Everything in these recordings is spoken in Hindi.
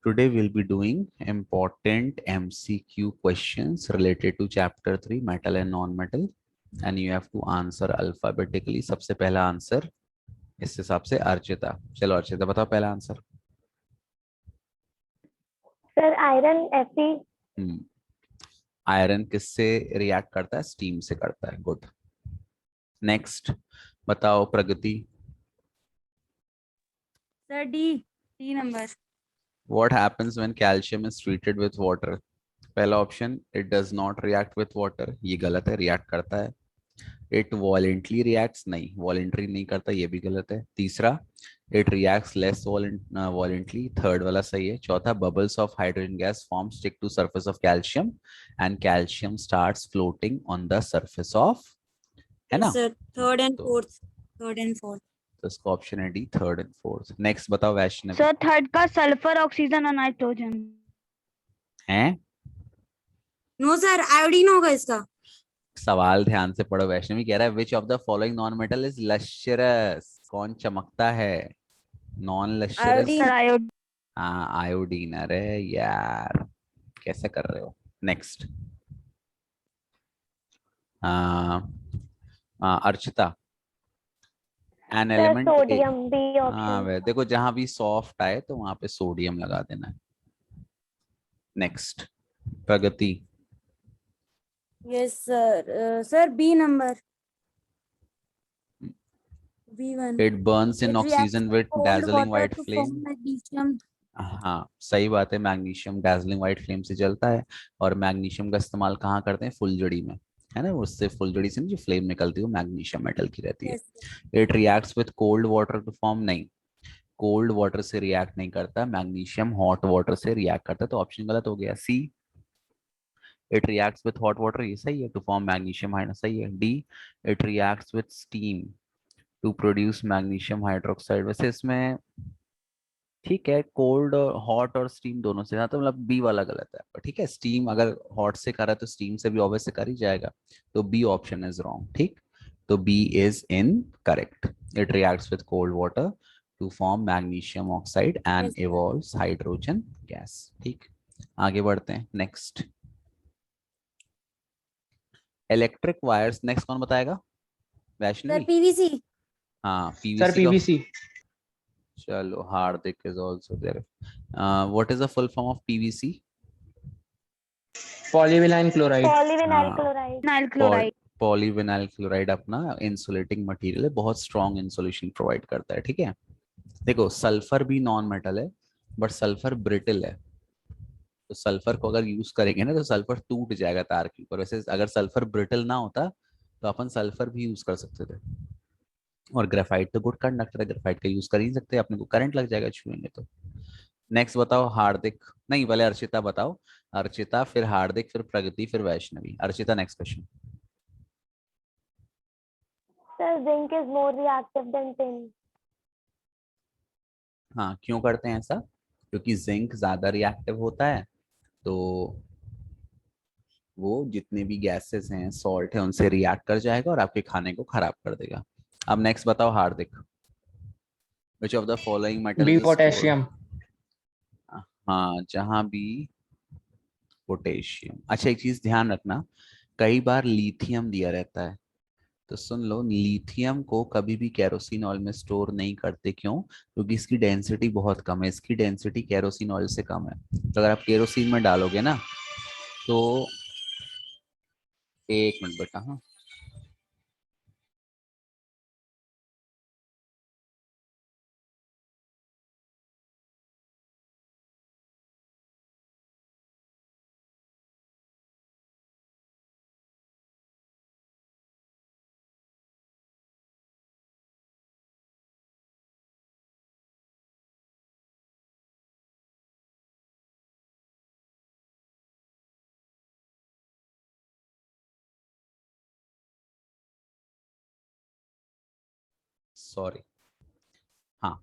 Today we'll be doing important MCQ questions related to chapter 3 metal and non-metal and you have to answer alphabetically. सबसे पहला आंसर इस हिसाब से अर्चिता. चलो अर्चिता बताओ पहला answer. Sir iron Fe। Iron किससे रिएक्ट करता है? स्टीम से करता है. गुड. नेक्स्ट बताओ Pragati. Sir D number. What happens when calcium is treated with water? पहला option it does not react with water. ये गलत है. रिएक्ट करता है. It violently reacts. नहीं, वॉलेंट्री नहीं करता. ये भी गलत है. तीसरा it reacts less violently. Third वाला सही है. चौथा bubbles of hydrogen gas form stick to surface of calcium and calcium starts floating on the surface of, है ना? Sir third and fourth. तो इसका ऑप्शन है D, third and fourth. Next बताओ वैष्णवी. सर थर्ड का सल्फर, ऑक्सीजन और नाइट्रोजन हैं? नो सर आयोडीन होगा इसका. सवाल ध्यान से पढ़ो. वैष्णवी कह रहा है which of the following non metal is lustrous. कौन चमकता है? Non lustrous. आयोडीन. हाँ आयोडीन. अरे यार कैसे कर रहे हो. Next Archita. An element sodium B हाँ ऑप्शन। देखो जहां भी सॉफ्ट आए तो वहां पे सोडियम लगा देना है. Next Pragati. Yes sir. Sir B number. B1. It burns in It oxygen reacts with cold dazzling water white to flame. form magnesium. हाँ सही बात है. मैग्नीशियम dazzling white flame से जलता है और मैग्नीशियम का इस्तेमाल कहाँ करते हैं? फुलझड़ी में, है ना? उससे फुलझड़ी से जो फ्लेम निकलती है वो मैग्नीशियम मेटल की रहती है. Yes, sir. It reacts with cold water to form. नहीं, कोल्ड वाटर से रिएक्ट नहीं करता. मैग्नीशियम हॉट वाटर से रिएक्ट करता है. तो ऑप्शन गलत हो गया. C it reacts with hot water, ये सही है. टू फॉर्म मैग्नीशियम हाइड्रोक्साइड, सही है. D it reacts with steam to produce magnesium hydroxide. वैसे इसमें ठीक है, कोल्ड और हॉट और स्टीम दोनों से ना, तो मतलब बी वाला गलत है. पर ठीक है, स्टीम अगर हॉट से करा तो स्टीम से भी ऑब्वियसली कर ही जाएगा. तो बी ऑप्शन इज रॉन्ग. ठीक, तो B is incorrect. It reacts with cold water to form magnesium oxide and Yes, sir. Evolves hydrogen gas. ठीक, आगे बढ़ते हैं. Next electric wires. नेक्स्ट कौन बताएगा? सर वैष्णवी. पीवीसी. हाँ सर पीवीसी. पीवीसी. चलो Hardik is also there. What is the full form of PVC? Polyvinyl chloride. Polyvinyl हाँ. क्लोराइड। नाइल क्लोराइड. पॉलीविनाइल क्लोराइड अपना इंसुलेटिंग मटेरियल है, बहुत स्ट्रॉन्ग इंसुलेशन प्रोवाइड करता है. ठीक है, देखो सल्फर भी नॉन मेटल है बट सल्फर ब्रिटल है. तो सल्फर को अगर यूज करेंगे ना तो सल्फर टूट जाएगा तार के ऊपर. वैसे अगर सल्फर ब्रिटल ना होता तो अपन सल्फर भी यूज कर सकते थे. और ग्रेफाइट तो गुड कंडक्टर है, ग्रेफाइट का यूज कर ही सकते हैं. अपने को करंट लग जाएगा छुएंगे तो. नेक्स्ट बताओ हार्दिक. नहीं पहले अर्चिता बताओ. अर्चिता फिर हार्दिक फिर प्रगति फिर Vaishnavi. Archita next question. Sir zinc is more reactive than tin. हाँ क्यों करते हैं ऐसा? क्योंकि जिंक ज्यादा रिएक्टिव होता है तो वो जितने भी गैसेस हैं, सॉल्ट है, उनसे रिएक्ट कर जाएगा और आपके खाने को खराब कर देगा. अब नेक्स्ट बताओ Hardik. Which of the following metal B potassium. हाँ जहां भी पोटेशियम. अच्छा एक चीज ध्यान रखना, कई बार लिथियम दिया रहता है तो सुन लो, लिथियम को कभी भी केरोसिन ऑयल में स्टोर नहीं करते. क्यों? क्योंकि इसकी डेंसिटी बहुत कम है. इसकी डेंसिटी केरोसिन ऑयल से कम है. तो अगर आप केरोसिन में डालोगे ना तो एक मिनट बेटा. हाँ सॉरी. हाँ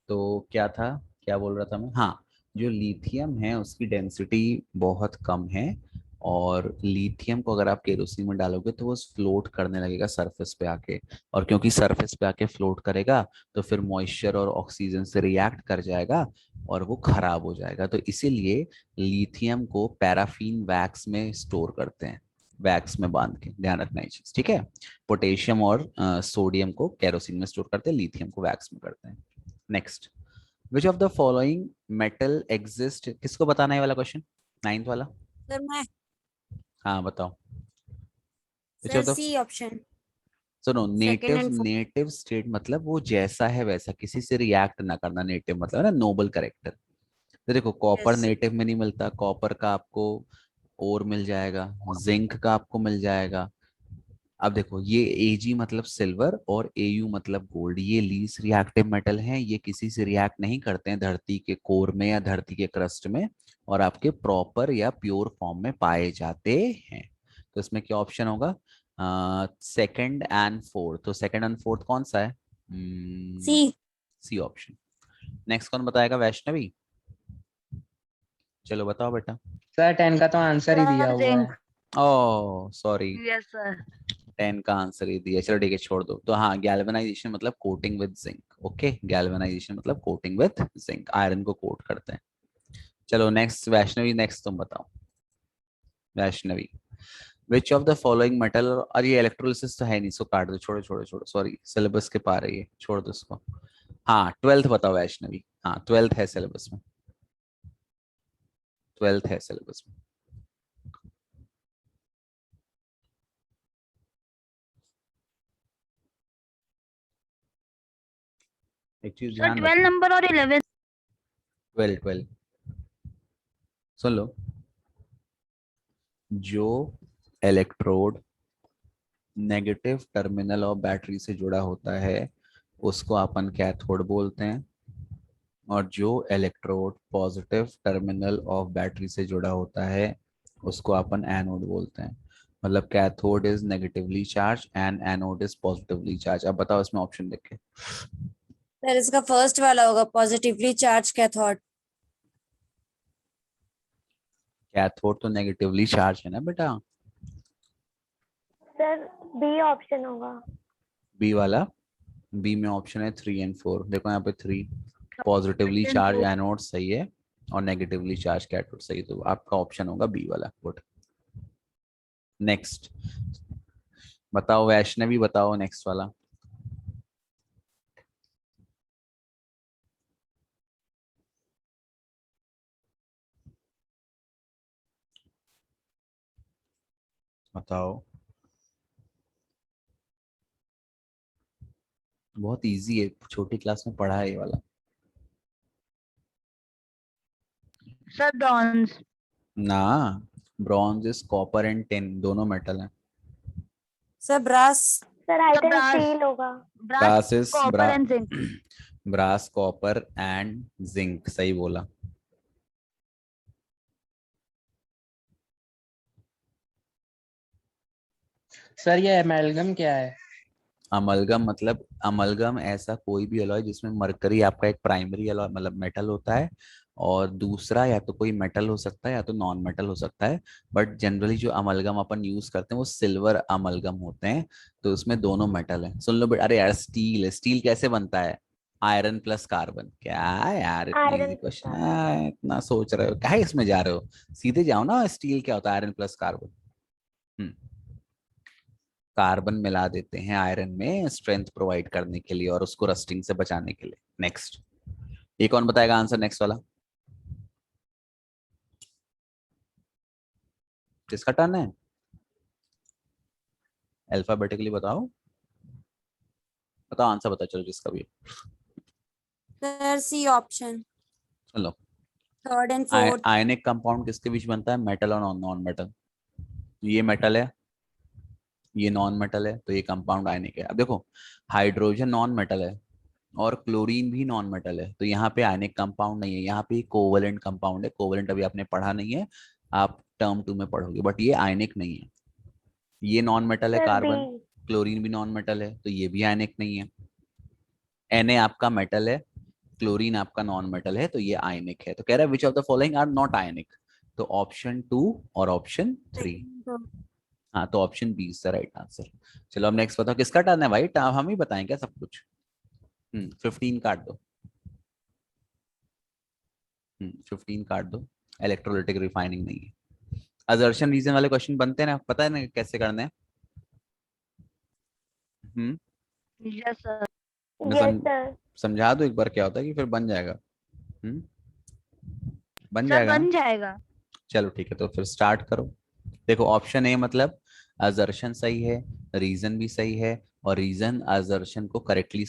तो क्या था, क्या बोल रहा था मैं? हाँ, जो लिथियम है उसकी डेंसिटी बहुत कम है और लिथियम को अगर आप केरोसिन में डालोगे तो वो फ्लोट करने लगेगा सरफेस पे आके. और क्योंकि सरफेस पे आके फ्लोट करेगा तो फिर मॉइस्चर और ऑक्सीजन से रिएक्ट कर जाएगा और वो खराब हो जाएगा। तो इसीलिए लिथियम को पैराफिन वैक्स में स्टोर करते हैं, वैक्स में बांध के, ध्यान रखना ये चीज, ठीक है। पोटेशियम और सोडियम को केरोसिन में स्टोर करते हैं, लिथियम को वैक्स में करते हैं। Next, which of the following metal exist, किसको बताना है ये वाला क्वेश्चन, 9th वाला? सर मैं हाँ बताओ। Which sir of the, C option सुनो, सेकंड नेटिव, एंड नेटिव स्टेट मतलब वो जैसा है वैसा, किसी से रिएक्ट ना करना, नेटिव मतलब है ना नोबल करेक्टर। तो देखो कॉपर यस नेटिव में नहीं मिलता, कॉपर का आपको और मिल जाएगा, जिंक का आपको मिल जाएगा। अब देखो ये Ag मतलब सिल्वर और Au मतलब गोल्ड, ये लीस्ट रिएक्टिव मेटल हैं, ये किसी से रिएक्ट नहीं करते हैं धरती के कोर में या धरती के क्रस्ट में, और आपके प्रॉपर या प्योर फॉर्म में पाए जाते हैं। तो इसमें क्या ऑप्शन होगा, सेकंड एंड फोर्थ? तो सेकंड एंड फोर्थ कौन सा है? सी सी ऑप्शन। नेक्स्ट कौन बताएगा, वैष्णवी? चलो बताओ बेटा। सर 10 का तो आंसर ही दिया Sir, हुआ है। zinc. Oh sorry, Yes, sir. 10 का आंसर ही दिया, चलो ठीक है छोड़ दो। तो हाँ, गैल्वेनाइजेशन मतलब coating with zinc, okay, galvanisation मतलब कोटिंग विद जिंक, आयरन को कोट करते हैं। चलो नेक्स्ट वैष्णवी, नेक्स्ट तुम बताओ। वैष्णवी, विच ऑफ द फॉलोइंग मेटल, और ये इलेक्ट्रोलिसिस तो है नहीं, सो काट दो, छोड़ो छोड़ो छोड़ो, सॉरी सिलेबस के पार है ये, छोड़ दो इसको। हाँ 12th बताओ वैष्णवी, हाँ 12th है सिलेबस में, 12th है सिलेबस में। एक चीज Sir, ध्यान 12 रखना, number or 11? 12 12, सुन लो, जो electrode negative terminal of battery से जुड़ा होता है उसको अपन कैथोड बोलते हैं, और जो electrode positive terminal of battery से जुड़ा होता है उसको अपन एनोड बोलते हैं। मतलब cathode is negatively charge and anode is positively charge. अब बताओ इसमें ऑप्शन देख के। सर इसका फर्स्ट वाला होगा पॉजिटिवली चार्ज कैथोड। कैथोड तो नेगेटिवली चार्ज है ना बेटा। सर बी ऑप्शन होगा। बी वाला, बी में ऑप्शन है 3 एंड 4, देखो यहाँ पे 3, पॉजिटिवली चार्ज एनोड सही है और नेगेटिवली चार्ज कैथोड सही, तो आपका ऑप्शन होगा बी वाला, गुड। नेक्स्ट बताओ वैष्णवी, बताओ नेक्स्ट वाला। बताओ, बहुत इजी है, छोटी क्लास में पढ़ा है ये वाला। Sir, bronze. ना, bronze is copper and tin, दोनों मेटल हैं। Sir brass. Sir I The think brass. Steel होगा। Brass, brass is copper and zinc. Brass copper and zinc, सही बोला। सर ये एमेल्गम क्या है? अमलगम मतलब, अमलगम ऐसा कोई भी अलॉय जिसमें मरकरी आपका एक प्राइमरी अलॉय मतलब मेटल होता है, और दूसरा या तो कोई मेटल हो सकता है या तो नॉन मेटल हो सकता है, बट जनरली जो अमलगम अपन यूज करते हैं वो सिल्वर अमलगम होते हैं, तो उसमें दोनों मेटल है। सुन लो बेटा, अरे यार स्टील है, स्टील कैसे बनता है, आयरन प्लस कार्बन। क्या यार इतना इजी आयरन। क्वेश्चन है, इतना सोच रहे हो, काहे इसमें जा रहे हो, सीधे जाओ ना, स्टील क्या होता है, आयरन प्लस कार्बन। कार्बन मिला देते हैं आयरन में स्ट्रेंथ प्रोवाइड करने के लिए और उसको रस्टिंग से बचाने के लिए। नेक्स्ट, ये कौन बताएगा आंसर नेक्स्ट वाला, किसका टर्न है? अल्फाबेटिकली बताओ, बताओ आंसर बताओ, चलो जिसका भी। सर सी ऑप्शन चलो, third and fourth. Ionic compound किसके बीच बनता है, मेटल और नॉन मेटल। ये मेटल है, ये नॉन मेटल है, तो ये कंपाउंड आयनिक है। अब देखो, हाइड्रोजन नॉन मेटल है और क्लोरीन भी नॉन मेटल है, तो यहाँ पे आयनिक कंपाउंड नहीं है, यहाँ पे कोवलेंट कंपाउंड है। कोवलेंट अभी आपने पढ़ा नहीं है, आप टर्म 2 में पढ़ोगे, बट ये आयनिक नहीं है। ये नॉन मेटल है सर बी। कार्बन, क्लोरीन भी नॉन मेटल है, तो ये भी आयनिक नहीं है। Na आपका मेटल है, क्लोरीन आपका नॉन मेटल है, तो ये आयनिक है। तो कह रहा है which of the following are not ionic, तो ऑप्शन 2 और ऑप्शन 3। हाँ, तो option B is the right answer. चलो अब नेक्स्ट बताओ, किसका टर्न है भाई, हम ही बताएं क्या सब कुछ? 15 काट दो। 15 काट दो, इलेक्ट्रोलिटिक रिफाइनिंग नहीं है। असर्शन रीजन वाले क्वेश्चन बनते हैं ना, पता है ना कैसे करने हैं? Yes, sir. मैं Yes, sir. समझा दो एक बार क्या होता है कि फिर बन जाएगा। बन Sir, जाएगा ना? बन जाएगा. चलो ठीक है, तो फिर स्टार्ट करो। देखो ऑप्शन ए मतलब असर्शन सही है, रीजन भी सही है, और रीजन असर्शन को करेक्टली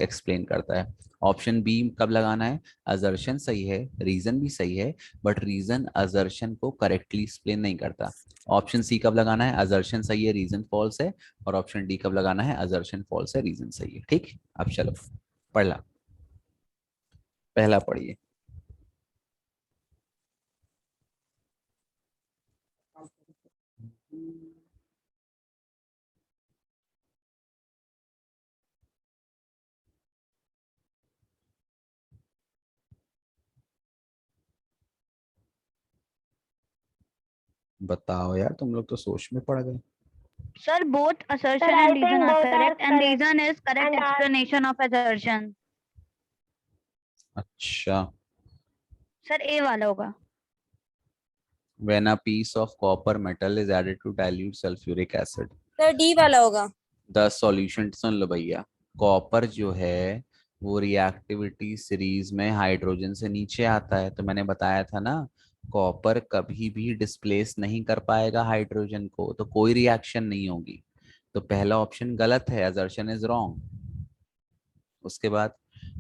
एक्सप्लेन करता है। ऑप्शन बी कब लगाना है? असर्शन सही है, रीजन भी सही है, बट रीजन असर्शन को करेक्टली एक्सप्लेन नहीं करता। ऑप्शन सी कब लगाना है? असर्शन सही है, रीजन फॉल्स है। और ऑप्शन डी कब लगाना है? असर्शन फॉल्स है, रीजन सही है। ठीक, अब चलो पढ़ला, पहला पढ़िए। बताओ यार, तुम लोग तो सोच में पड़ गए। Sir, both assertion Sir, I and reason think are both are correct, and correct. reason is correct And explanation of assertion. अच्छा, Sir, A वाला होगा. when a piece of copper metal is added to dilute sulfuric acid, sir D वाला होगा. the solution, सुन लो भैया, कॉपर जो है वो रिएक्टिविटी सीरीज में हाइड्रोजन से नीचे आता है। तो मैंने बताया था ना, कॉपर कभी भी डिस्प्लेस नहीं कर पाएगा हाइड्रोजन को, तो कोई रिएक्शन नहीं होगी। तो पहला ऑप्शन गलत है, असर्शन इज रॉन्ग। उसके बाद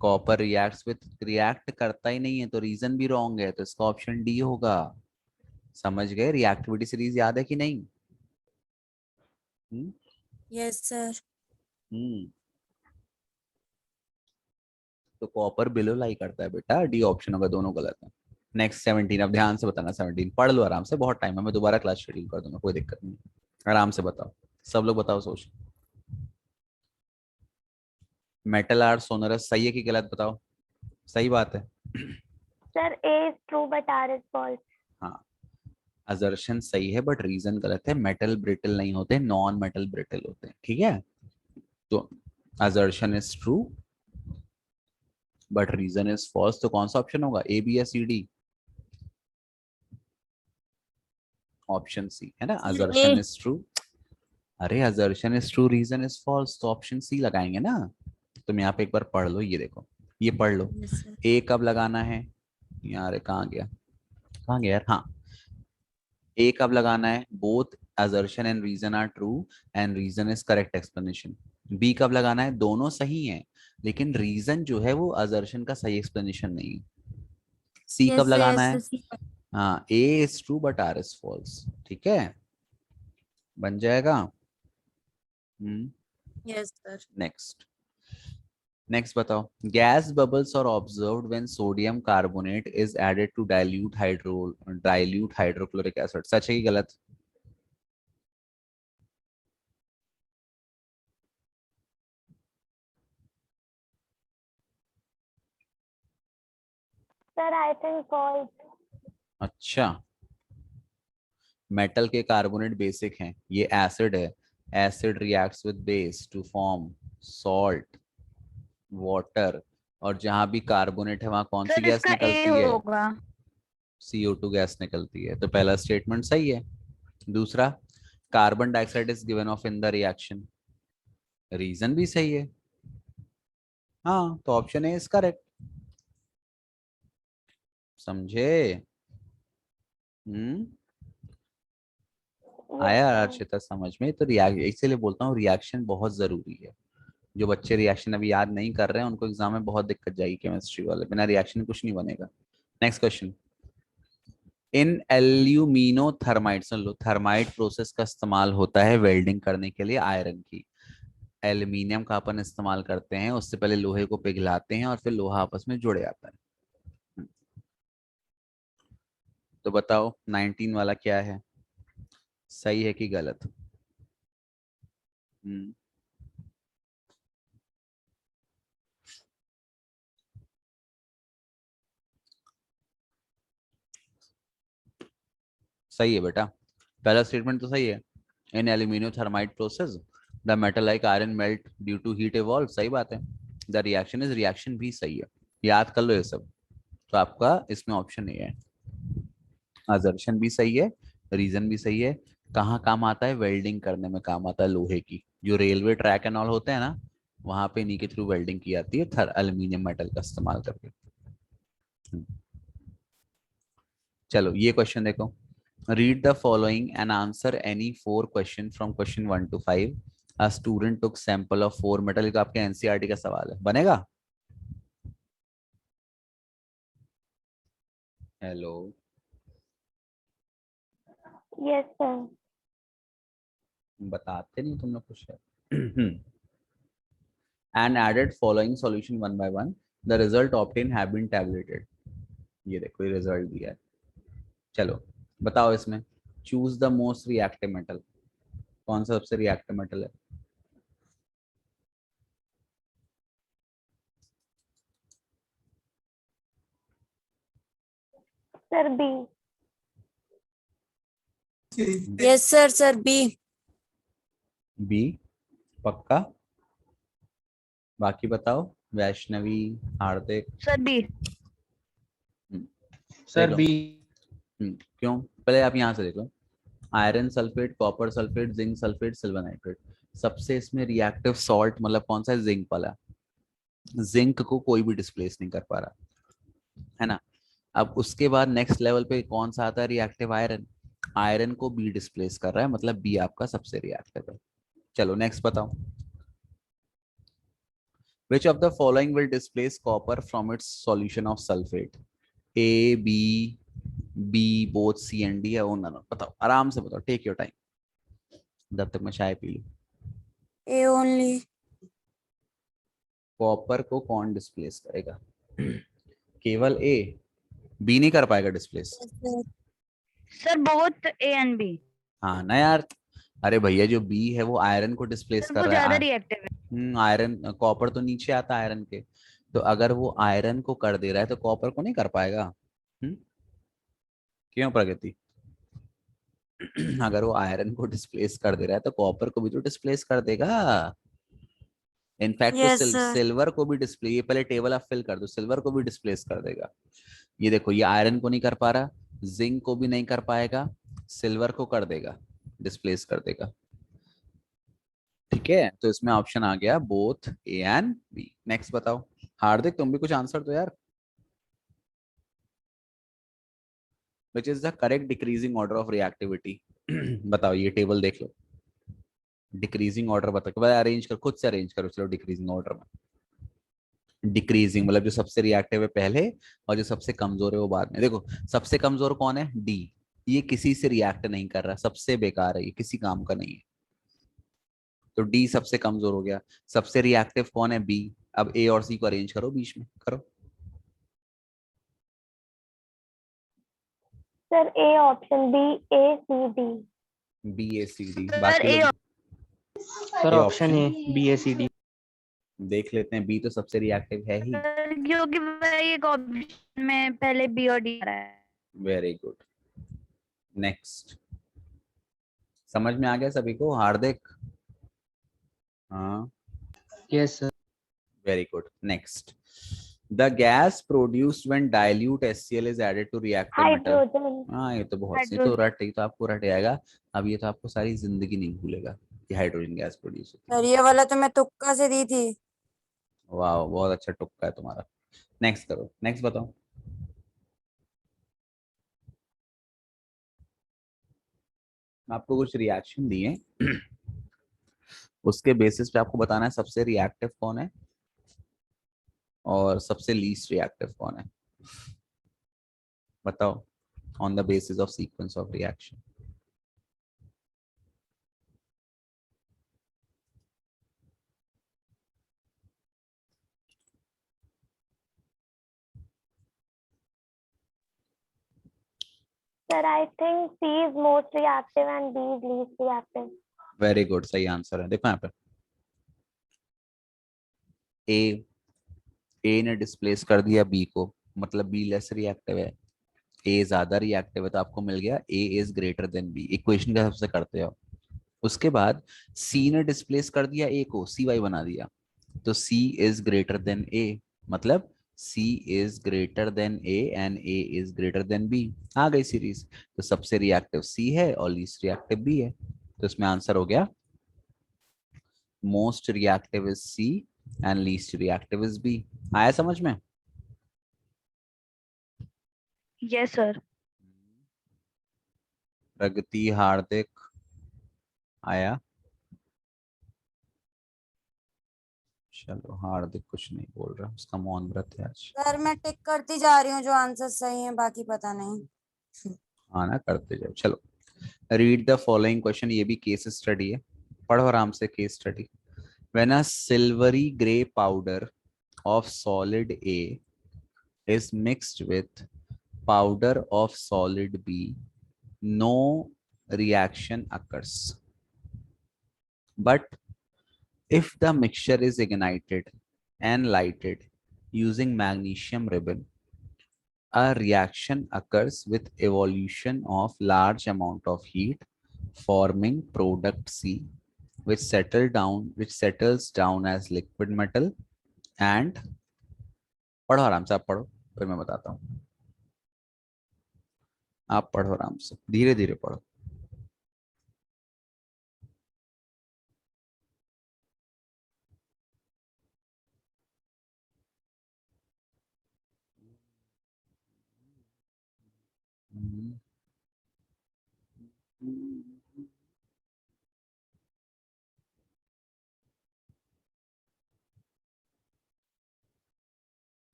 कॉपर रिएक्ट करता ही नहीं है, तो रीजन भी रॉन्ग है, तो इसका ऑप्शन डी होगा। समझ गए? रिएक्टिविटी सीरीज याद है कि नहीं? Yes sir. हम्म तो कॉपर बिलो लाई करता है बेटा, डी ऑप्शन होगा, दोनों गलत है। नेक्स्ट 17, अब ध्यान से बताना। 17 पढ़ लो आराम से, बहुत टाइम है, मैं दोबारा क्लास शेड्यूल कर दूंगा, कोई दिक्कत नहीं। आराम से बताओ, सब लोग बताओ सोच। मेटल आर सोनरस सही है कि गलत? बताओ। सही बात है। sir, A is true but R is false. हाँ, असर्शन सही है बट रीजन गलत है। मेटल ब्रिटल नहीं होते, नॉन मेटल ब्रिटल होते हैं, ठीक है? तो assertion is true but reason is false. तो कौन सा ऑप्शन होगा? ए, बी या सी, डी? ऑप्शन सी है ना, असर्शन इज ट्रू। अरे assertion is true, reason is false, तो ऑप्शन सी लगाएंगे ना। तुम यहाँ पे एक बार पढ़ लो, ये देखो, ये पढ़ लो। ए कब लगाना है यार? कहाँ गया, कहाँ गया यार? हाँ, ए कब लगाना है? Both assertion and reason are true and reason is correct explanation. B कब लगाना है? दोनों सही हैं, लेकिन रीजन जो है वो assertion का सही एक्सप्लेनेशन नहीं है। सी कब लगाना है? हाँ, A is true but R is false. ठीक है, बन जाएगा। Yes sir. नेक्स्ट, नेक्स्ट बताओ। Gas bubbles are observed when sodium carbonate is added to dilute hydrochloric acid. सच है कि गलत? Sir, I think false. अच्छा, मेटल के कार्बोनेट बेसिक हैं, ये एसिड है। Acid reacts with base to form salt, water, और जहां भी कार्बोनेट है वहां कौन सी Sir, गैस इसका A निकलती है? होगा. CO2 गैस निकलती है। तो पहला स्टेटमेंट सही है। दूसरा, carbon dioxide is given off in the reaction, reason भी सही है। हाँ, तो ऑप्शन ए इज करेक्ट। समझे? हम्म Yes, आया sir. अर्चिता समझ में? तो इसीलिए बोलता हूँ रिएक्शन बहुत जरूरी है। जो बच्चे रिएक्शन अभी याद नहीं कर रहे हैं उनको एग्जाम में बहुत दिक्कत जाएगी केमिस्ट्री वाले, बिना रिएक्शन कुछ नहीं बनेगा। Next question. In alumino thermite, सुन लो, थर्माइट प्रोसेस का इस्तेमाल होता है वेल्डिंग करने के लिए आयरन की। एल्यूमिनियम का अपन इस्तेमाल करते हैं, उससे पहले लोहे को पिघलाते हैं और फिर लोहा आपस में जुड़ जाता है। तो बताओ 19 वाला क्या है, सही है कि गलत? सही है बेटा, पहला स्टेटमेंट तो सही है। In aluminium thermite process the metal like iron melt due to heat evolve, सही बात है। द रिएक्शन इज, रिएक्शन भी सही है, याद कर लो ये सब। तो आपका इसमें ऑप्शन ए है। असर्शन भी सही है, रीजन भी सही है। कहाँ काम आता है? वेल्डिंग करने में काम आता है लोहे की। जो रेलवे ट्रैक एंड ऑल होते हैं ना, वहां पे इन्हीं के थ्रू वेल्डिंग की जाती है, थर एल्यूमिनियम मेटल का इस्तेमाल करके। चलो ये क्वेश्चन देखो। Read the following and answer any 4 question from question 1 to 5। A student took sample of 4 metal. का आपके एनसीईआरटी का सवाल है, बनेगा? Hello, Yes, sir. बताते नहीं तुम लोग कुछ है। And added following solution one by one. The result obtained have been tabulated. ये देखो ये रिजल्ट दिया है। चलो बताओ इसमें choose the most reactive metal. कौन सा सबसे रिएक्टिव मेटल है? Sir, B. Yes, sir, B. B पक्का? बाकी बताओ, Vaishnavi, Hardik. Sir B. Sir लो। बी। क्यों? पहले आप यहाँ से देखो। Iron sulphate, copper sulphate, zinc sulphate, silver nitrate. सबसे इसमें रिएक्टिव सॉल्ट मतलब कौन सा है? जिंक वाला। जिंक को कोई भी डिस्प्लेस नहीं कर पा रहा है ना। अब उसके बाद नेक्स्ट लेवल पे कौन सा आता है? Reactive iron. आयरन को बी डिस्प्लेस कर रहा है, मतलब बी आपका सबसे रिएक्टिव है। चलो नेक्स्ट बताओ। Which of the following will displace copper from its solution of sulfate? A, B, B, both C and D है। वो ना बताओ, आराम से बताओ, टेक योर टाइम, जब तक मैं चाय पी लूं। A only. कॉपर को कौन डिस्प्लेस करेगा? केवल ए? बी नहीं कर पाएगा displace? Yes, sir. Sir both A and B. हाँ ना यार। अरे भैया जो बी है वो आयरन को डिस्प्लेस सर कर वो रहा ज्यादा है। रिएक्टिव है। आयरन, कॉपर तो नीचे आता है आयरन के। तो अगर वो आयरन को कर दे रहा है तो कॉपर को नहीं कर पाएगा। हम्म क्यों प्रगति? अगर वो आयरन को डिस्प्लेस कर दे रहा है तो कॉपर को भी तो डिस्प्लेस कर देगा। इनफैक्ट तो Yes, sir. सिल्वर को भी डिस्प्ले, ये पहले टेबल आप फिल कर दो, सिल्वर को भी डिस्प्लेस कर देगा। ये देखो ये आयरन को नहीं कर पा रहा, जिंक को भी नहीं कर पाएगा, सिल्वर को कर देगा, डिस्प्लेस कर देगा। ठीक है, तो इसमें ऑप्शन आ गया both A and B. Next बताओ। हार्दिक तुम भी कुछ आंसर दो यार। Which is the correct decreasing order of reactivity? बताओ, ये टेबल देख लो, डिक्रीजिंग ऑर्डर बताओ, अरेंज कर, खुद से अरेंज करो। चलो डिक्रीजिंग ऑर्डर में, डिक्रीजिंग मतलब जो सबसे रिएक्टिव है पहले और जो सबसे कमजोर है वो बाद में। देखो सबसे कमजोर कौन है? डी। ये किसी से रिएक्ट नहीं कर रहा, सबसे बेकार है, ये किसी काम का नहीं है, तो डी सबसे कमजोर हो गया। सबसे रिएक्टिव कौन है? बी। अब ए और सी को अरेंज करो, बीच में करो। Sir, A option, B, A, C, D. B A C D. Sir बाकी ए लोग सर ये option A, B A C D. देख लेते हैं। बी तो सबसे रिएक्टिव है ही। क्योंकि भाई एक ऑप्शन में पहले बी और डी आ रहा है। Very good. नेक्स्ट। समझ में आ गया सभी को? हार्दिक? हाँ, yes sir. very good. Next. The gas produced when dilute HCl is added to reactive metal. Hydrogen. हाँ ये तो बहुत सही, तो रट, ये तो आपको रट आएगा। अब ये तो आपको सारी जिंदगी नहीं भूलेगा कि हाइड्रोजन गैस प्रोड्यूस होती सर है। ये वाला तो मैं तुक्का से दी थी। वाह, बहुत अच्छा टुक्का है तुम्हारा। नेक्स्ट करो, नेक्स्ट बताओ। आपको कुछ रिएक्शन दिए, उसके बेसिस पे आपको बताना है सबसे रिएक्टिव कौन है और सबसे लीस्ट रिएक्टिव कौन है। बताओ, on the basis of sequence of reaction. Sir, I think C is most reactive and B is least reactive. Very good, सही आंसर है। देखो यहाँ पे ए ने डिस्प्लेस कर दिया बी को, मतलब बी लेस रिएक्टिव है, ए ज्यादा रिएक्टिव है, तो आपको मिल गया A is greater than B. Equation का सबसे करते हो। उसके बाद सी ने डिस्प्लेस कर दिया ए को, सी वाई बना दिया, तो सी इज ग्रेटर देन ए, मतलब C is greater than A and A is greater than B। आ गई सीरीज। तो सबसे रिएक्टिव C है और लीस्ट रिएक्टिव B है, तो इसमें आंसर हो गया most reactive is C and least reactive is B। आया समझ में? Yes sir. प्रगति, हार्दिक आया? चलो, हार्दिक कुछ नहीं बोल रहा, उसका मौन व्रत है आज। सर मैं टिक करती जा रही हूँ जो आंसर सही है, बाकी पता नहीं। हाँ ना, करते जाओ। चलो, रीड द फॉलोइंग क्वेश्चन। ये भी केस स्टडी है, पढ़ो आराम से। Case study. When a silvery grey powder of solid A is mixed with powder of solid B, no reaction occurs. But if the mixture is ignited and lighted using magnesium ribbon, a reaction occurs with evolution of large amount of heat, forming product C, which settles down as liquid metal and पढ़ो आराम से, आप पढ़ो फिर मैं बताता हूँ। आप पढ़ो आराम से, धीरे धीरे पढ़ो।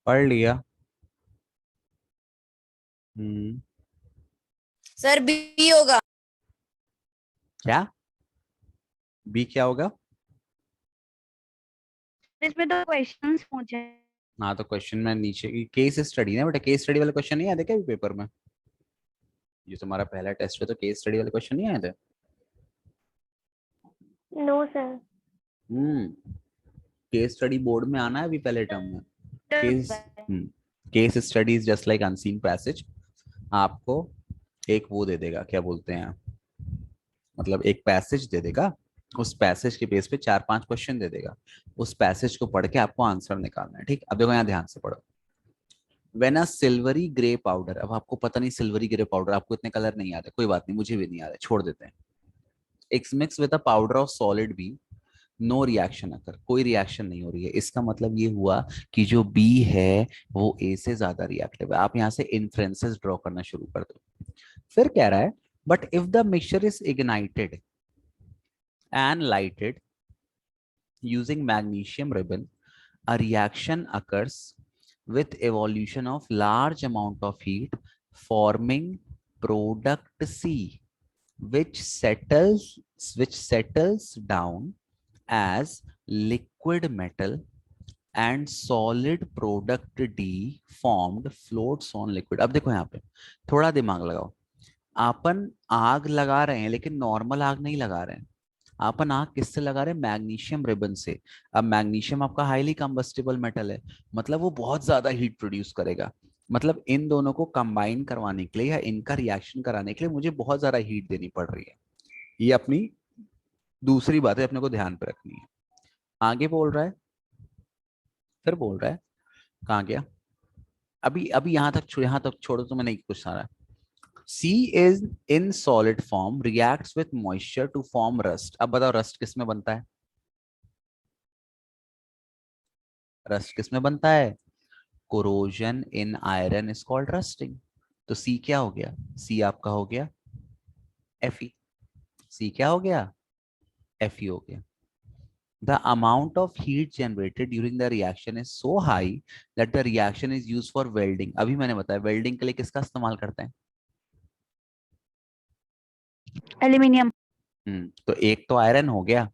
पढ़ लिया? सर बी होगा। क्या बी क्या होगा? इसमें तो क्वेश्चंस पूछे। हाँ, तो क्वेश्चन में नीचे केस स्टडी ना बेटा, केस स्टडी वाले क्वेश्चन नहीं आते क्या पेपर में? ये तुम्हारा पहला टेस्ट है, तो केस स्टडी वाले क्वेश्चन नहीं आए थे? No, sir. Case study board में आना है अभी पहले टर्म में। Case study is just like unseen passage. आपको एक वो दे देगा, क्या बोलते हैं, मतलब एक पैसेज दे देगा, उस पैसेज के बेस पे 4-5 क्वेश्चन दे देगा, उस पैसेज को पढ़ के आपको आंसर निकालना है। ठीक, अब देखो यहाँ ध्यान से पढ़ो। When a silvery grey powder, अब आपको पता नहीं सिल्वरी ग्रे पाउडर, आपको इतने कलर नहीं आते, कोई बात नहीं, मुझे भी नहीं आ रहा, छोड़ देते हैं। X mix with a powder of solid B, no reaction occur, कोई रिएक्शन नहीं हो रही है। इसका मतलब ये हुआ कि जो बी है वो ए से ज्यादा रिएक्टिव है। आप यहाँ से इन्फ्रेंसेस ड्रॉ करना शुरू कर दो। फिर कह रहा है but if the mixture is ignited and lighted using magnesium ribbon, a reaction occurs with evolution of large amount of heat, forming product C, which settles down as liquid metal, and solid product D formed floats on liquid। अब देखो यहाँ पे थोड़ा दिमाग लगाओ। अपन आग लगा रहे हैं लेकिन नॉर्मल आग नहीं लगा रहे हैं, अपन आग किससे लगा रहे हैं? मैग्नीशियम रिबन से। अब मैग्नीशियम आपका हाईली कंबस्टिबल मेटल है, मतलब वो बहुत ज्यादा हीट प्रोड्यूस करेगा। मतलब इन दोनों को कंबाइन करवाने के लिए या इनका रिएक्शन कराने के लिए मुझे बहुत ज्यादा हीट देनी पड़ रही है। ये अपनी दूसरी बात है, अपने को ध्यान पे रखनी है। आगे बोल रहा है, फिर बोल रहा है, कहाँ गया? अभी अभी यहाँ तक छोड़ो तो मैं नहीं कुछ सारा। C is in solid form, reacts with moisture to form rust। अब बताओ रस्ट किस में बनता है? रस्ट किस में बनता है? corrosion in iron is called rusting। तो C क्या हो गया? C आपका हो गया Fe। C क्या हो गया? Fe हो गया। The amount of heat generated during the reaction is so high that the reaction is used for welding। अभी मैंने बताया वेल्डिंग के लिए किसका इस्तेमाल करते हैं? एल्यूमिनियम। तो एक तो आयरन हो गया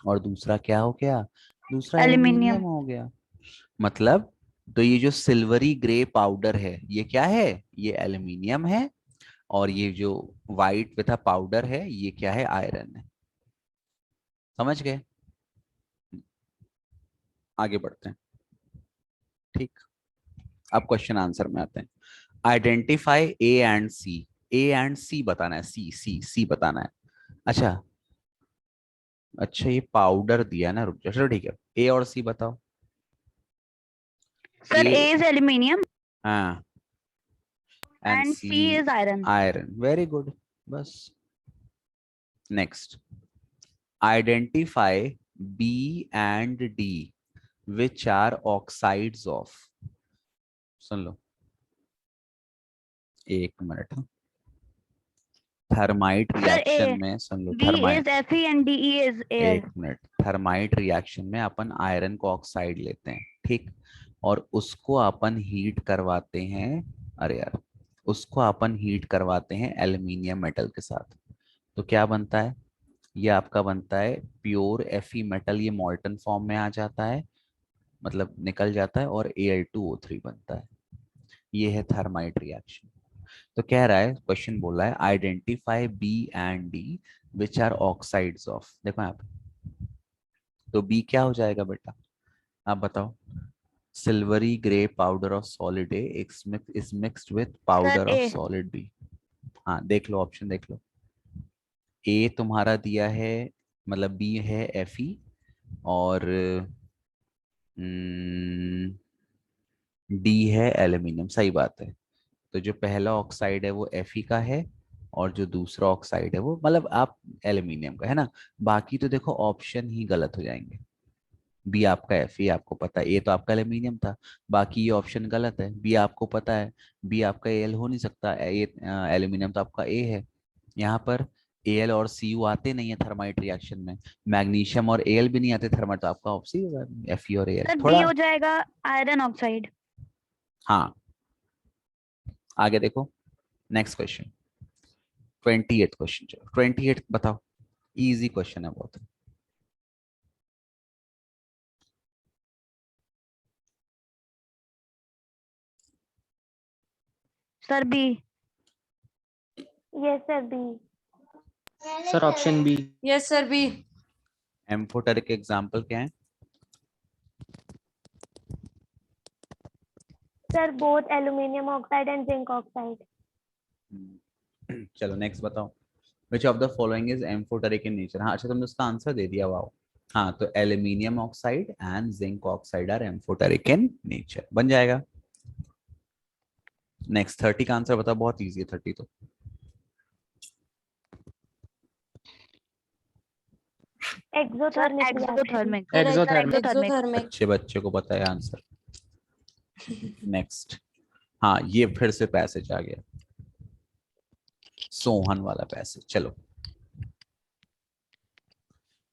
और दूसरा क्या हो गया? दूसरा एल्यूमिनियम। एल्यूमिनियम हो गया। मतलब तो ये जो सिल्वरी ग्रे पाउडर है ये क्या है, ये एल्यूमिनियम है, और ये जो वाइट विथ पाउडर है ये क्या है, आयरन है। समझ गए? आगे बढ़ते हैं। ठीक, अब क्वेश्चन आंसर में आते हैं। Identify A and C. A and C बताना है, सी सी सी बताना है। अच्छा अच्छा, ये पाउडर दिया ना, रुक जाओ, चलो ठीक है, ए और सी बताओ। Sir A, A is aluminium हाँ, and and C C is iron. Iron, very good. बस next, identify B and D which are oxides of. सुन लो, एक minute, thermite sir reaction A में, सुन लो, B thermite, is Fe and D is air. एक मिनट, थर्माइट रिएक्शन में अपन आयरन को ऑक्साइड लेते हैं, ठीक, और उसको अपन हीट करवाते हैं, अरे यार, उसको अपन हीट करवाते हैं एल्यूमिनियम मेटल के साथ, तो क्या बनता है, ये आपका बनता है प्योर Fe मेटल, ये मॉल्टन फॉर्म में आ जाता है, मतलब निकल जाता है, और Al2O3 बनता है। ये है थर्माइट रिएक्शन। तो कह रहा है, क्वेश्चन बोला है identify B and D which are oxides of, देखो यहाँ पे, तो बी क्या हो जाएगा बेटा, आप बताओ। Silvery grey powder of solid A is mixed with sir powder of a solid B. हाँ देख लो, ऑप्शन देख लो। ए तुम्हारा दिया है, मतलब बी है Fe, और डी है एल्यूमिनियम, सही बात है। तो जो पहला ऑक्साइड है वो Fe का है, और जो दूसरा ऑक्साइड है वो, मतलब आप एल्यूमिनियम का है ना। बाकी तो देखो ऑप्शन ही गलत हो जाएंगे। बी आपका Fe आपको पता है, ए तो आपका एल्यूमिनियम था, बाकी ये ऑप्शन गलत है। बी आपको पता है, बी आपका एल हो नहीं सकता, ए एल्यूमिनियम तो आपका ए है। यहाँ पर एल और Cu आते नहीं है थर्माइट रिएक्शन में, मैग्नीशियम और एल भी नहीं आते थर्माइट, तो आपका ऑप्शन होगा Fe और एल सर डी थोड़ा। हो जाएगा आयरन ऑक्साइड। हाँ, आगे देखो, नेक्स्ट क्वेश्चन, 28 क्वेश्चन, चलो 28 बताओ, इजी क्वेश्चन है बहुत। Sir B. Yes, sir. B. Sir option B. Yes sir B. Amphoteric example क्या है? Sir, both aluminium oxide and zinc oxide. चलो नेक्स्ट बताओ, which of the following is amphoteric in nature. हाँ अच्छा, तुमने उसका आंसर दे दिया, वाओ। हाँ, तो aluminium oxide and zinc oxide are amphoteric in nature, बन जाएगा। नेक्स्ट 30 का आंसर बताओ, बहुत इजी है 30 तो। Exothermic reaction. Exothermic. Exothermic. Exothermic. अच्छे बच्चे को पता है आंसर। नेक्स्ट, हाँ ये फिर से पैसेज आ गया, सोहन वाला पैसेज, चलो।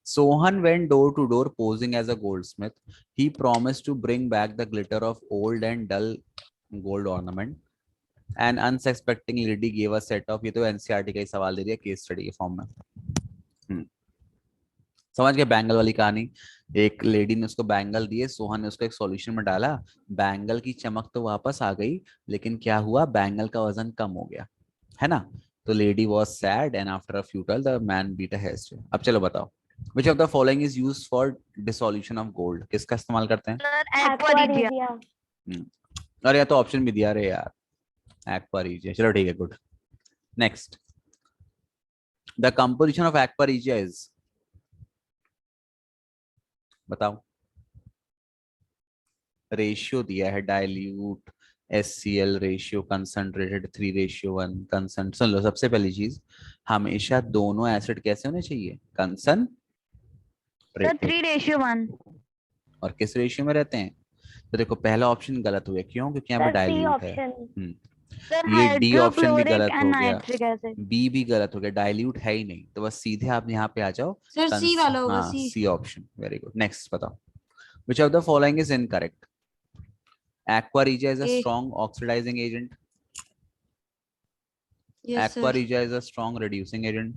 Sohan went door to door posing as a goldsmith. He promised to bring back the glitter of old and dull gold ornament. An unsuspecting lady gave a set of, ये तो एनसीईआरटी का ही सवाल दे दिया केस स्टडी के फॉर्म में। समझ गए बैंगल वाली कहानी। एक लेडी ने उसको बैंगल दिए, सोहन ने उसको एक सॉल्यूशन में डाला, बैंगल की चमक तो वापस आ गई, लेकिन क्या हुआ, बैंगल का वजन कम हो गया, है ना। तो lady was sad and after a futile the man beat a hair style. अब चलो बताओ, which of the following is used for dissolution of gold, किसका इस्तेमाल करते हैं? Sir aqua regia. Aquaresia. अरे या तो ऑप्शन भी दिया रे यार, एक्वारीजिया, चलो ठीक है, good. Next, the composition of aqua regia is, बताओ। रेशियो दिया है, डाइल्यूट, HCl रेशियो, कंसंट्रेटेड 3:1, कंसंट। सुन लो, सबसे पहली चीज, हमेशा दोनों एसिड कैसे होने चाहिए, सर कंसंट्रेटेड। 3:1। और किस रेशियो में रहते हैं? तो देखो पहला ऑप्शन गलत हो गया, क्यों? क्योंकि यहाँ पे Sir, C डाइल्यूट है। option. सर ये डी ऑप्शन भी हाइड्रोक्लोरिक गलत एंड हो गया, नाइट्रिक एसिड। बी भी गलत हो गया, डाइल्यूट है ही नहीं, तो बस सीधे आप यहाँ पे आ जाओ। सर सी वाला होगा, हाँ, C. C option, very good. Next बताओ, which of the following is incorrect? Aqua regia is a A। strong oxidizing agent. Yes Aqua sir. regia is a strong reducing agent.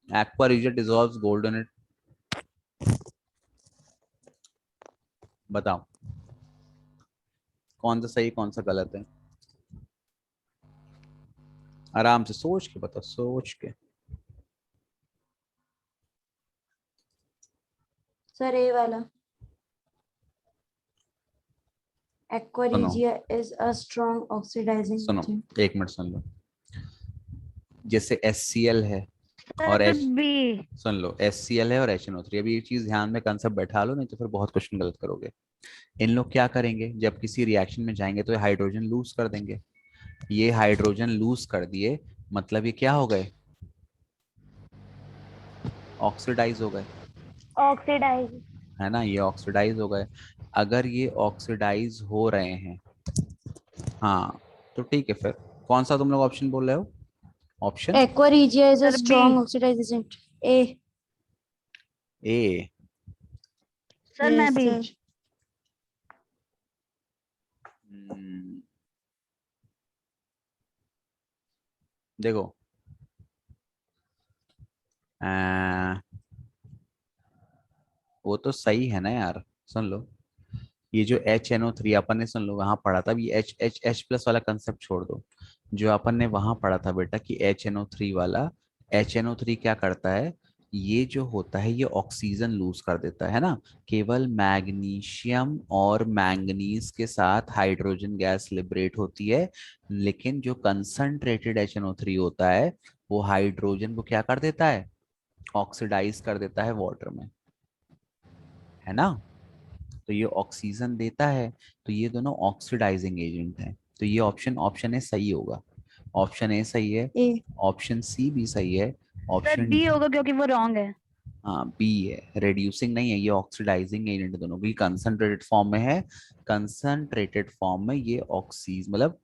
Aqua regia dissolves gold in it. बताओ। कौन सा सही कौन सा गलत है? आराम से सोच के बताओ, सोच के। सर ए वाला, aqua regia is a strong oxidising सुनो, एजेंट। एक मिनट सुन लो। जैसे HCl है और सर H, बी। सुन लो, HCl है और HNO3। अभी ये चीज ध्यान में कंसेप्ट बैठा लो, नहीं तो फिर बहुत क्वेश्चन गलत करोगे। इन लोग क्या करेंगे, जब किसी रिएक्शन में जाएंगे तो ये हाइड्रोजन लूज कर देंगे। ये हाइड्रोजन लूज कर दिए, मतलब ये क्या हो गए? ऑक्सीडाइज हो गए, ऑक्सीडाइज। है ना, ये ऑक्सीडाइज हो गए। अगर ये ऑक्सीडाइज हो रहे हैं, हाँ, तो ठीक है। फिर कौन सा तुम लोग ऑप्शन बोल रहे हो? Option aqua regia is a sir strong B. Oxidising agent. A. A. Sir मैं यस भी। सर। देखो, वो तो सही है ना यार। सुन लो, ये जो HNO3 अपन ने, सुन लो, वहां पढ़ा था। ये H प्लस वाला कंसेप्ट छोड़ दो। जो अपन ने वहां पढ़ा था बेटा कि HNO3 वाला, HNO3 क्या करता है, ये जो होता है ये ऑक्सीजन लूज कर देता है ना। केवल मैग्नीशियम और मैंगनीज के साथ हाइड्रोजन गैस लिबरेट होती है, लेकिन जो कंसंट्रेटेड HNO3 होता है वो हाइड्रोजन को क्या कर देता है? ऑक्सीडाइज कर देता है वाटर में, है ना। तो ये ऑक्सीजन देता है, तो ये दोनों ऑक्सीडाइजिंग एजेंट हैं। तो ये ऑप्शन ए सही होगा। ऑप्शन ए सही है। ए। ऑप्शन सी भी सही है। सर ऑप्शन, बी होगा क्योंकि वो रॉन्ग है। हाँ, बी है, रेड्यूसिंग नहीं है, ये ऑक्सीडाइजिंग एजेंट दोनों भी कंसंट्रेटेड फॉर्म में है। कंसंट्रेटेड फॉर्म में ये ऑक्सीज मतलब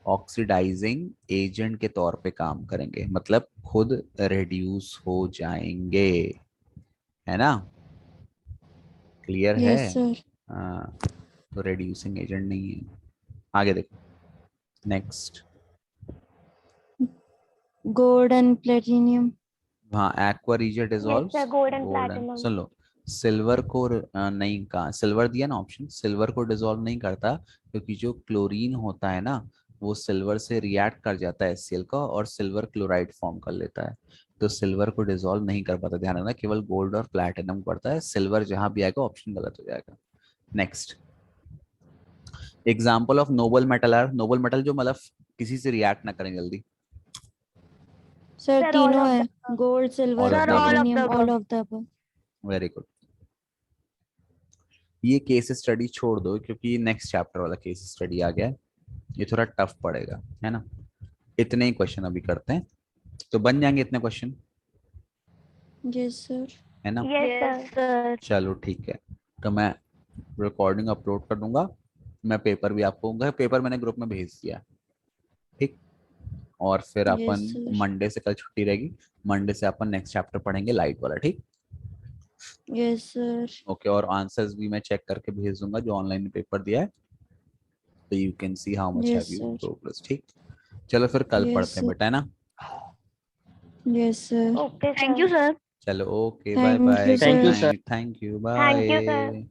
ऑक्सीडाइजिंग एजेंट के तौर पे काम करेंगे, मतलब खुद रेड्यूस हो जाएंगे, है ना। क्लियर है? Yes sir. हाँ, तो रेड्यूसिंग एजेंट नहीं है। आगे देखो, नेक्स्ट। Gold and platinum. हाँ, aqua regia yes dissolves sir, gold and golden. Platinum. सुन लो, सिल्वर को नहीं, कहा सिल्वर दिया ना ऑप्शन, सिल्वर को डिसॉल्व नहीं करता, क्योंकि जो क्लोरीन होता है ना, वो सिल्वर से रिएक्ट कर जाता है HCl का, और सिल्वर क्लोराइड फॉर्म कर लेता है। तो सिल्वर को डिसॉल्व नहीं कर पाता, ध्यान रखना, केवल गोल्ड और प्लैटिनम पड़ता है। सिल्वर जहां भी आएगा ऑप्शन गलत हो जाएगा। Next, example of noble metal are, noble metal जो मतलब किसी से रिएक्ट ना करें जल्दी। सर सर ऑल तीनों ऑफ है, the gold silver All of sir the above. All of the platinum, all above. Of the above. Very good. ये केस स्टडी छोड़ दो, क्योंकि नेक्स्ट चैप्टर वाला केस स्टडी आ गया है, ये थोड़ा टफ पड़ेगा, है ना। इतने ही क्वेश्चन अभी करते हैं, तो बन जाएंगे इतने क्वेश्चन, यस सर। है ना। Yes yes sir. सर। चलो ठीक है, तो मैं रिकॉर्डिंग अपलोड कर दूंगा। मैं पेपर भी आपको, पेपर मैंने ग्रुप में भेज दिया है, ठीक। और फिर यस अपन सर। मंडे से, कल छुट्टी रहेगी, मंडे से अपन नेक्स्ट चैप्टर पढ़ेंगे लाइट वाला, ठीक। Yes sir. ओके, और आंसर्स भी मैं चेक करके भेज दूंगा जो ऑनलाइन पेपर दिया है, तो you can see how much yes have you sir. Progress, ठीक। चलो फिर कल यस पढ़ते हैं सर। बेटा, है ना। Yes sir. Okay thank you sir. Sir. चलो, okay, bye thank bye, you good Thank you, sir. sir. Night, thank you, thank you sir. Bye.